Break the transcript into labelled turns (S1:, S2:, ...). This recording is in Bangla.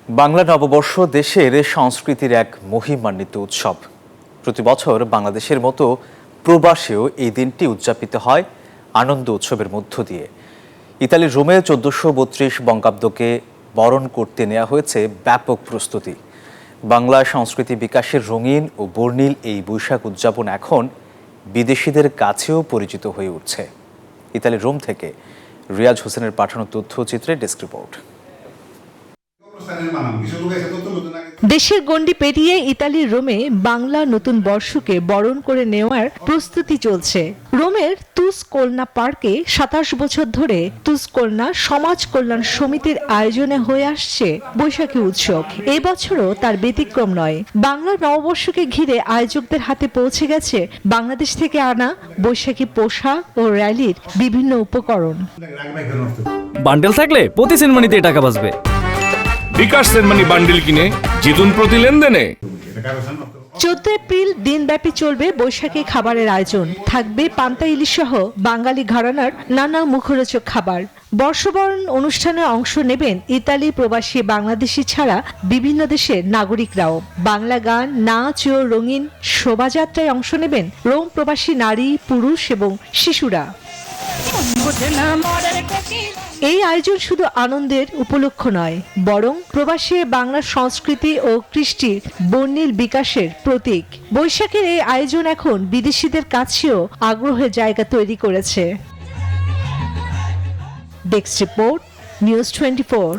S1: বাংলা নববর্ষ দেশের সংস্কৃতির এক মহিমান্বিত উৎসব। প্রতি বছর বাংলাদেশের মতো প্রবাসেও এই দিনটি উদযাপিত হয় আনন্দ উৎসবের মধ্য দিয়ে। ইতালির রোমে 1432 বঙ্গাব্দকে বরণ করতে নেওয়া হয়েছে ব্যাপক প্রস্তুতি। বাংলা সংস্কৃতি বিকাশের রঙিন ও বর্ণিল এই বৈশাখ উদযাপন এখন বিদেশিদের কাছেও পরিচিত হয়ে উঠছে। ইতালির রোম থেকে রিয়াজ হোসেনের পাঠানো তথ্যচিত্রে ডেস্ক রিপোর্ট।
S2: দেশের গণ্ডি পেরিয়ে ইতালির রোমে বাংলা নতুন বর্ষকে বরণ করে নেওয়ার প্রস্তুতি চলছে। রোমের তুসকোলনা পার্কে 27 বছর ধরে তুসকোলনা সমাজ কল্যাণ সমিতির আয়োজনে হয়ে আসছে বৈশাখী উৎসব। এবছরও তার ব্যতিক্রম নয়। বাংলা নববর্ষকে ঘিরে আয়োজকদের হাতে পৌঁছে গেছে বাংলাদেশ থেকে আনা বৈশাখী পোশাক ও র্যালির বিভিন্ন উপকরণ।
S3: বান্ডেল থাকলে প্রতি সেনমানিতে টাকা বাঁচবে।
S4: বিকাশ সেনমানি বান্ডিল কিনে জিতুন প্রতি লেনদেনে।
S2: 14 এপ্রিল দিনব্যাপী চলবে বৈশাখী খাবারের আয়োজন। থাকবে পান্তা ইলিশ সহ বাঙালি ঘরানার নানা মুখরোচক খাবার। বর্ষবরণ অনুষ্ঠানে অংশ নেবেন ইতালি প্রবাসী বাংলাদেশি ছাড়া বিভিন্ন দেশের নাগরিকরাও। বাংলা গান, নাচ ও রঙিন শোভাযাত্রায় অংশ নেবেন রোম প্রবাসী নারী, পুরুষ এবং শিশুরা। এই আয়োজন শুধু আনন্দের উপলক্ষ নয়, বরং প্রবাসী বাংলা সংস্কৃতি ও কৃষ্টির বর্ণিল বিকাশের প্রতীক। বৈশাখের এই আয়োজন এখন বিদেশিদের কাছেও আগ্রহের জায়গা তৈরি করেছে। Desk report, news 24।